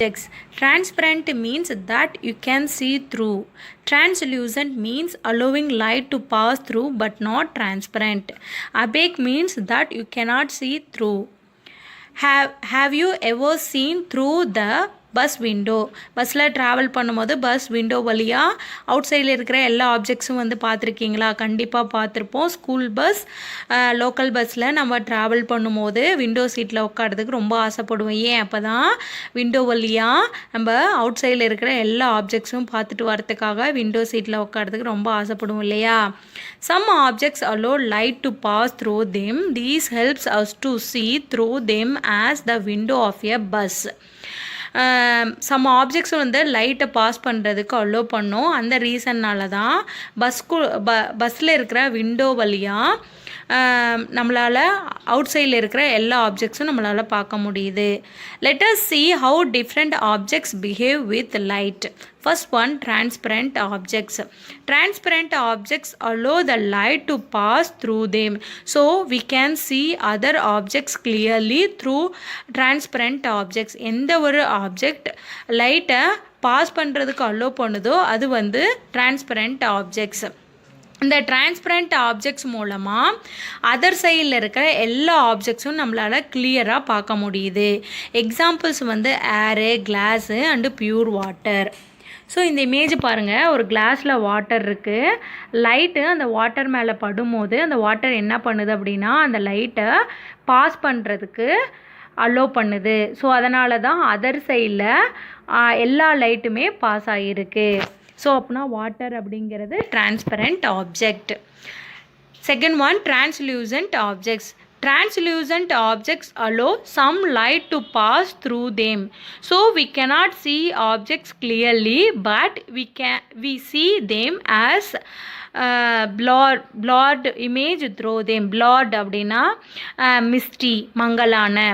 objects. Transparent means that you can see through. Translucent means allowing light to pass through but not transparent. Opaque means that you cannot see through. Have you ever seen through the bus window? பஸ்ஸில் travel பண்ணும்போது bus window வழியாக out சைடில் இருக்கிற எல்லா ஆப்ஜெக்ட்ஸும் வந்து பார்த்துருக்கீங்களா? கண்டிப்பாக பார்த்துருப்போம். ஸ்கூல் பஸ், லோக்கல் பஸ்ஸில் நம்ம ட்ராவல் பண்ணும்போது விண்டோ சீட்டில் உட்காரதுக்கு ரொம்ப ஆசைப்படுவோம். ஏன்? அப்போ தான் விண்டோ வழியாக நம்ம அவுட் சைடில் இருக்கிற எல்லா ஆப்ஜெக்ட்ஸும் பார்த்துட்டு வரத்துக்காக விண்டோ சீட்டில் உட்காரதுக்கு ரொம்ப ஆசைப்படுவோம் இல்லையா? Some objects allow light to pass through them. These helps us to see through them as the window of a bus. Some objects வந்து லைட்டை பாஸ் பண்ணுறதுக்கு அலோவ் பண்ணோம். அந்த ரீசன்னால் தான் பஸ்ஸில் இருக்கிற விண்டோ வழியாக நம்மளால் அவுட் சைடில் இருக்கிற எல்லா ஆப்ஜெக்ட்ஸும் நம்மளால் பார்க்க முடியுது. Let us see how different objects behave with light. First one, transparent objects. Transparent objects allow the light to pass through them. So we can see other objects clearly through transparent objects. எந்த ஒரு object லைட்டை pass பண்ணுறதுக்கு allow பண்ணுதோ அது வந்து transparent objects. இந்த transparent objects மூலமாக other சைடில் இருக்கிற எல்லா ஆப்ஜெக்ட்ஸும் நம்மளால் கிளியராக பார்க்க முடியுது. எக்ஸாம்பிள்ஸ் வந்து air, glass and pure water. So இந்த இமேஜ் பாருங்கள், ஒரு கிளாஸில் வாட்டர் இருக்குது. லைட்டு அந்த வாட்டர் மேலே படும்போது அந்த வாட்டர் என்ன பண்ணுது அப்படின்னா அந்த லைட்டை பாஸ் பண்ணுறதுக்கு அலோவ் பண்ணுது. ஸோ அதனால தான் அதர் சைடில் எல்லா லைட்டுமே பாஸ் ஆகிருக்கு. ஸோ அப்படின்னா வாட்டர் அப்படிங்கிறது transparent object. Second one, translucent objects. Translucent objects allow some light to pass through them. So we cannot see objects clearly, but we see them as blurred image through them. Blurred அப்படின்னா மிஸ்டி, மங்கலான.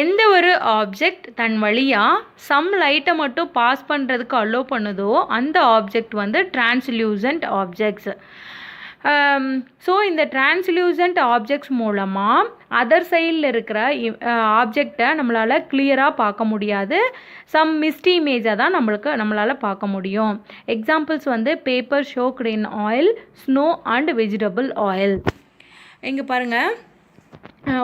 எந்த ஒரு object தன் வழியாக some லைட்டை மட்டும் pass பண்ணுறதுக்கு allow பண்ணுதோ அந்த ஆப்ஜெக்ட் வந்து டிரான்ஸ்லூசன்ட் ஆப்ஜெக்ட்ஸ். ஸோ இந்த டிரான்ஸ்லூசன்ட் ஆப்ஜெக்ட்ஸ் மூலமாக அதர் சைடில் இருக்கிற ஆப்ஜெக்டை நம்மளால் கிளியராக பார்க்க முடியாது. சம் மிஸ்டி இமேஜாக தான் நம்மளால் பார்க்க முடியும். எக்ஸாம்பிள்ஸ் வந்து paper shocked in oil, snow and vegetable oil. இங்கே பாருங்கள்,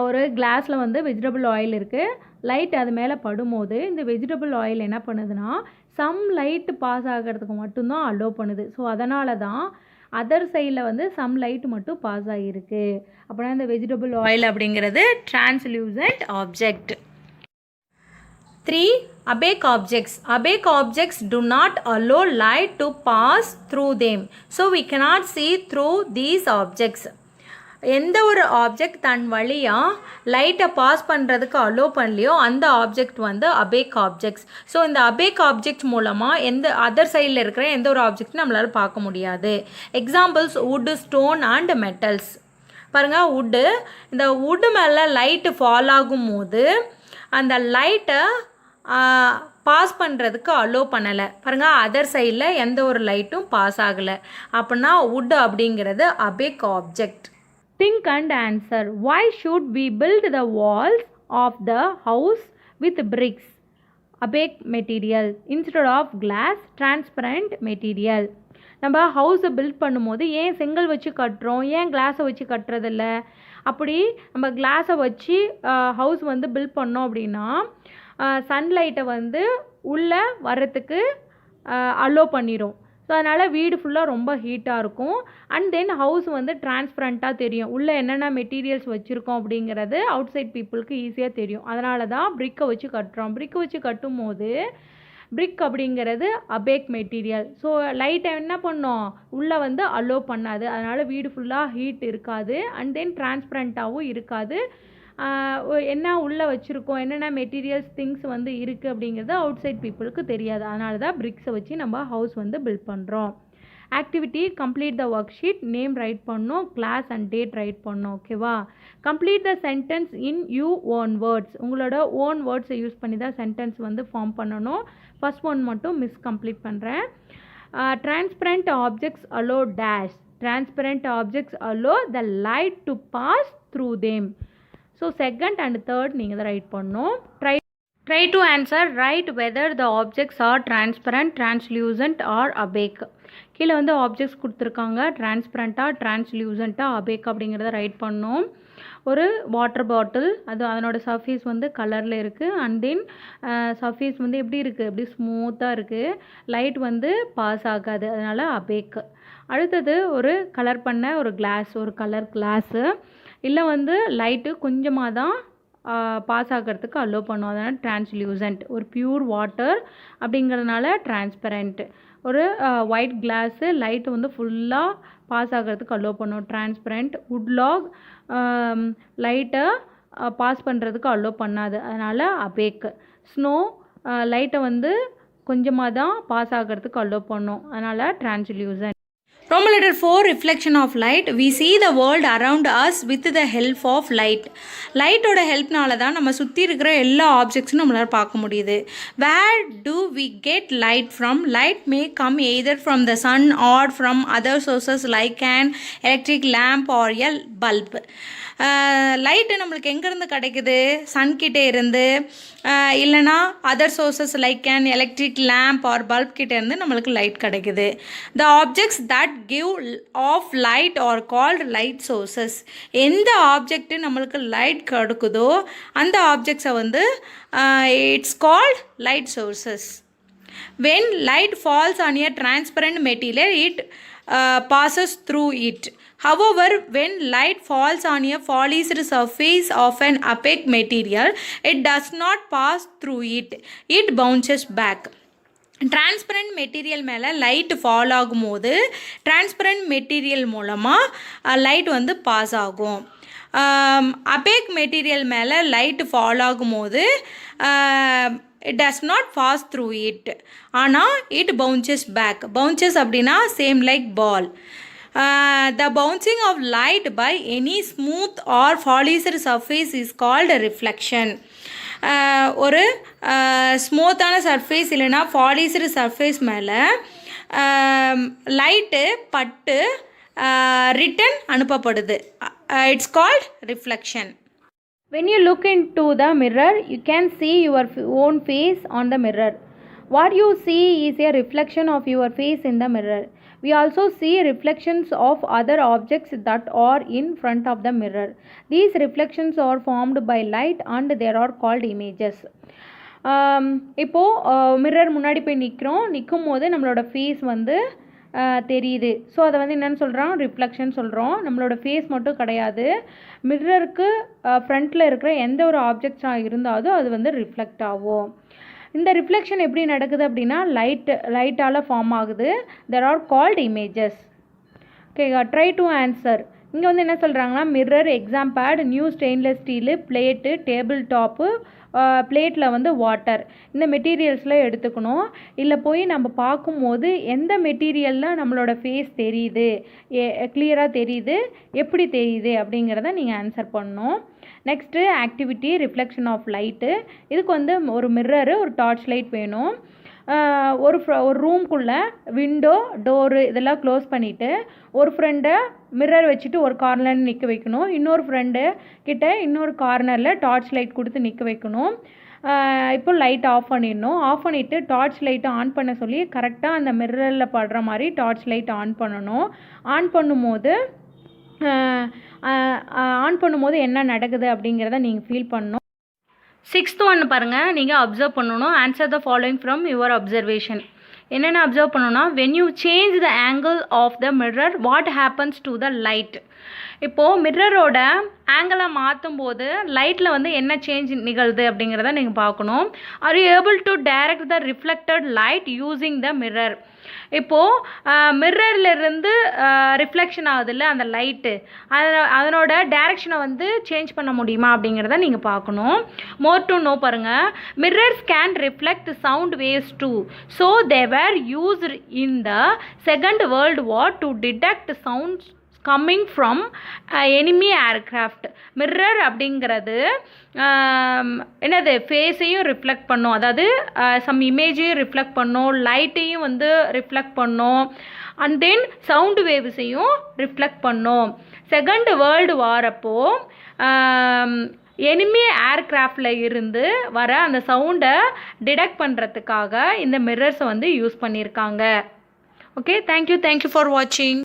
ஒரு கிளாஸில் வந்து வெஜிடபிள் ஆயில் இருக்குது. லைட் அது மேலே படும்போது இந்த வெஜிடபிள் ஆயில் என்ன பண்ணுதுன்னா சம் லைட்டு பாஸ் ஆகிறதுக்கு மட்டும்தான் அலோவ் பண்ணுது. ஸோ அதனால தான் அதர் சைடில் வந்து சம் லைட் மட்டும் பாஸ் ஆகிருக்கு. அப்படின்னா இந்த வெஜிடபிள் ஆயில் அப்படிங்கிறது translucent object. 3. Opaque objects. Opaque objects do not allow light to pass through them. So we cannot see through these objects. எந்த ஒரு ஆப்ஜெக்ட் தன் வழியாக லைட்டை பாஸ் பண்ணுறதுக்கு அலோவ் பண்ணலையோ அந்த ஆப்ஜெக்ட் வந்து அபேக் ஆப்ஜெக்ட்ஸ். ஸோ இந்த அபேக் ஆப்ஜெக்ட் மூலமாக எந்த அதர் சைடில் இருக்கிற எந்த ஒரு ஆப்ஜெக்ட்டும் நம்மளால் பார்க்க முடியாது. Examples wood, stone and metals. பாருங்கள், வுட்டு, இந்த வுட்டு மேலே லைட்டு ஃபால் ஆகும்போது அந்த லைட்டை பாஸ் பண்ணுறதுக்கு அலோவ் பண்ணலை. பாருங்கள், அதர் சைடில் எந்த ஒரு லைட்டும் பாஸ் ஆகலை. அப்படின்னா வுட் அப்படிங்கிறது aback object. Think and answer. Why should we build the walls of the house with bricks, opaque material, instead of glass, transparent material? நம்ம ஹவுஸை பில்ட் பண்ணும்போது ஏன் செங்கல் வச்சு கட்டுறோம், ஏன் கிளாஸை வச்சு கட்டுறதில்ல? அப்படி நம்ம கிளாஸை வச்சு ஹவுஸ் வந்து பில்ட் பண்ணோம் அப்படின்னா சன்லைட்டை வந்து உள்ளே வர்றதுக்கு அலோவ் பண்ணிடும். ஸோ அதனால் வீடு ஃபுல்லாக ரொம்ப ஹீட்டாக இருக்கும். அண்ட் தென் ஹவுஸ் வந்து டிரான்ஸ்பரண்ட்டாக தெரியும். உள்ளே என்னென்ன மெட்டீரியல்ஸ் வச்சுருக்கோம் அப்படிங்கிறது அவுட் சைட் பீப்புளுக்கு ஈஸியாக தெரியும். அதனால தான் பிரிக்கை வச்சு கட்டுறோம். பிரிக்கை வச்சு கட்டும் போது பிரிக் அப்படிங்கிறது அபேக் மெட்டீரியல். ஸோ லைட்டை என்ன பண்ணோம், உள்ளே வந்து அலோவ் பண்ணாது. அதனால் வீடு ஃபுல்லாக ஹீட் இருக்காது. அண்ட் தென் டிரான்ஸ்பரண்ட்டாகவும் இருக்காது. என்ன உள்ளே வச்சுருக்கோம், என்னென்ன மெட்டீரியல்ஸ் திங்ஸ் வந்து இருக்குது அப்படிங்கிறது அவுட் சைட் பீப்புளுக்கு தெரியாது. அதனால தான் பிரிக்ஸை வச்சு நம்ம ஹவுஸ் வந்து பில்ட் பண்ணுறோம். Activity, complete the worksheet. Name write பண்ணோம், கிளாஸ் அண்ட் டேட் ரைட் பண்ணோம். ஓகேவா? Complete the sentence in you own words. உங்களோட ஓன் வேர்ட்ஸை யூஸ் பண்ணி தான் சென்டென்ஸ் வந்து ஃபார்ம் பண்ணணும். ஃபர்ஸ்ட் ஒன் மட்டும் மிஸ் கம்ப்ளீட் பண்ணுறேன். Transparent objects allow dash. Transparent objects allow the light to pass through them. So second and third நீங்கள் தான் ரைட் பண்ணணும். Try Try to answer, write whether the objects are transparent, translucent or opaque. கீழே வந்து objects கொடுத்துருக்காங்க, டிரான்ஸ்பரண்ட்டாக, டிரான்ஸ்லூசண்ட்டாக, aback அப்படிங்கிறத right பண்ணோம். ஒரு வாட்டர் பாட்டில், அது அதனோட சர்ஃபேஸ் வந்து கலரில் இருக்குது. அண்ட் தென் சர்ஃபேஸ் வந்து எப்படி இருக்குது, எப்படி ஸ்மூத்தாக இருக்குது, லைட் வந்து பாஸ் ஆகாது, அதனால் அபேக். அடுத்தது ஒரு கலர் பண்ண ஒரு கிளாஸ், ஒரு கலர் கிளாஸு, இல்லை வந்து லைட்டு கொஞ்சமாக தான் பாஸ் ஆகிறதுக்கு அலோவ் பண்ணும், அதனால் டிரான்ஸ்லூசன்ட். ஒரு பியூர் வாட்டர் அப்படிங்கிறதுனால டிரான்ஸ்பரண்ட். ஒரு ஒயிட் கிளாஸு, லைட்டு வந்து ஃபுல்லாக பாஸ் ஆகிறதுக்கு அலோவ் பண்ணும், டிரான்ஸ்பரண்ட். வுட்லாக் லைட்டை பாஸ் பண்ணுறதுக்கு அலோவ் பண்ணாது, அதனால் அபேக். ஸ்னோ லைட்டை வந்து கொஞ்சமாக தான் பாஸ் ஆகிறதுக்கு அலோவ் பண்ணும், அதனால் translucent. Roman letter 4, reflection of light. We see the world around us with the help of light. லைட்டோட ஹெல்ப்னால தான் நம்ம சுற்றி இருக்கிற எல்லா ஆப்ஜெக்ட்ஸும் நம்மளால் பார்க்க முடியுது. Where do we get light from? Light may come either from the sun or from other sources like an electric lamp or a bulb. Light நம்மளுக்கு எங்கேருந்து கிடைக்குது? சன்கிட்டே இருந்து, இல்லைனா other sources like an electric lamp or bulb கிட்டே இருந்து நம்மளுக்கு light கிடைக்குது. The objects that give off light are called light sources. எந்த ஆப்ஜெக்ட் நம்மளுக்கு லைட் கொடுக்குதோ அந்த ஆப்ஜெக்ட்ஸை வந்து it's called light sources. When light falls on a transparent material, it passes through it. However, when light falls on a polished surface of an opaque material, it does not pass through it. It bounces back. Transparent material மேலே light fall ஆகும்போது transparent material மூலமாக light வந்து pass ஆகும். Aback material மேலே light fall ஆகும்போது it does not pass through it. ஆனால் it bounces back. bounces அப்படின்னா same like ball. The bouncing of light by any smooth or polished surface is called reflection. ஒரு ஸ்மூத்தான surface இல்லைனா polished surface மேலே light பட்டு return அனுப்பப்படுது. It's called reflection. When you look into the mirror, you can see your own face on the mirror. What you see is a reflection of your face in the mirror. We also see reflections of other objects that are in front of the mirror. These reflections are formed by light and they are called images. இப்போது mirror முன்னாடி போய் நிற்கும் போது நம்மளோட face வந்து தெரியுது. So அதை வந்து என்னென்னு சொல்கிறோம்? ரிஃப்ளெக்ஷன் சொல்கிறோம். நம்மளோட ஃபேஸ் மட்டும் கிடையாது, மிரருக்கு ஃப்ரண்ட்டில் இருக்கிற எந்த ஒரு ஆப்ஜெக்ட்ஸாக இருந்தாலும் அது வந்து ரிஃப்ளெக்ட் ஆகும். இந்த ரிஃப்ளெக்ஷன் எப்படி நடக்குது அப்படின்னா லைட்டால் ஃபார்ம் ஆகுது. There are called images. Okay, try to answer. இங்கே வந்து என்ன சொல்கிறாங்கன்னா, mirror, exam bad, new stainless steel, plate, table top, பிளேட்டில் வந்து வாட்டர், இந்த மெட்டீரியல்ஸ்லாம் எடுத்துக்கணும். இல்லை போய் நம்ம பார்க்கும்போது எந்த மெட்டீரியலில் நம்மளோட ஃபேஸ் தெரியுது, கிளியராக தெரியுது, எப்படி தெரியுது அப்படிங்கிறத நீங்கள் ஆன்சர் பண்ணணும். Next activity, reflection of light. இதுக்கு வந்து ஒரு மிரரு, ஒரு டார்ச் லைட் வேணும். ஒரு ரூம்குள்ளே விண்டோ, டோரு இதெல்லாம் க்ளோஸ் பண்ணிவிட்டு ஒரு ஃப்ரெண்டை மிரர் வச்சுட்டு ஒரு கார்னரில் நிற்க வைக்கணும். இன்னொரு ஃப்ரெண்டு கிட்ட இன்னொரு கார்னரில் டார்ச் லைட் கொடுத்து நிற்க வைக்கணும். இப்போ லைட் ஆஃப் பண்ணிடணும். ஆஃப் பண்ணிவிட்டு டார்ச் லைட்டை ஆன் பண்ண சொல்லி கரெக்டாக அந்த மிரரில் படுற மாதிரி டார்ச் லைட் ஆன் பண்ணணும். ஆன் பண்ணும்போது என்ன நடக்குது அப்படிங்கிறத நீங்கள் ஃபீல் பண்ணணும். 6th ஒன்று பாருங்கள், நீங்கள் அப்சர்வ் பண்ணணும். Answer the following from your observation. என்னென்ன அப்சர்வ் பண்ணணும்னா, when you change the angle of the mirror what happens to the light. இப்போது மிரரோட ஆங்கிளை மாற்றும் போது லைட்டில் வந்து என்ன சேஞ்ச் நிகழ்து அப்படிங்கிறத நீங்கள் பார்க்கணும். Are you able to direct the reflected light using the mirror. இப்போது மிரர்லேருந்து ரிஃப்ளெக்ஷன் ஆகுதுல்ல அந்த லைட்டு, அதனோட டைரக்ஷனை வந்து சேஞ்ச் பண்ண முடியுமா அப்படிங்கிறத நீங்கள் பார்க்கணும். மோர் டு நோ பாருங்கள். Mirrors can reflect sound waves too. So they were used in the second world war to detect sounds coming from enemy aircraft. Mirror அப்படிங்கிறது என்னது, ஃபேஸையும் ரிஃப்ளெக்ட் பண்ணும், அதாவது சம் இமேஜையும் ரிஃப்ளெக்ட் பண்ணும், லைட்டையும் வந்து ரிஃப்ளெக்ட் பண்ணும், அண்ட் தென் சவுண்டு வேவ்ஸையும் ரிஃப்ளெக்ட் பண்ணும். Second world வார் அப்போது enemy ஏர்கிராஃப்டில் இருந்து வர அந்த சவுண்டை டிடெக்ட் பண்ணுறதுக்காக இந்த மிரர்ஸை வந்து யூஸ் பண்ணியிருக்காங்க. ஓகே, தேங்க்யூ ஃபார் வாட்சிங்.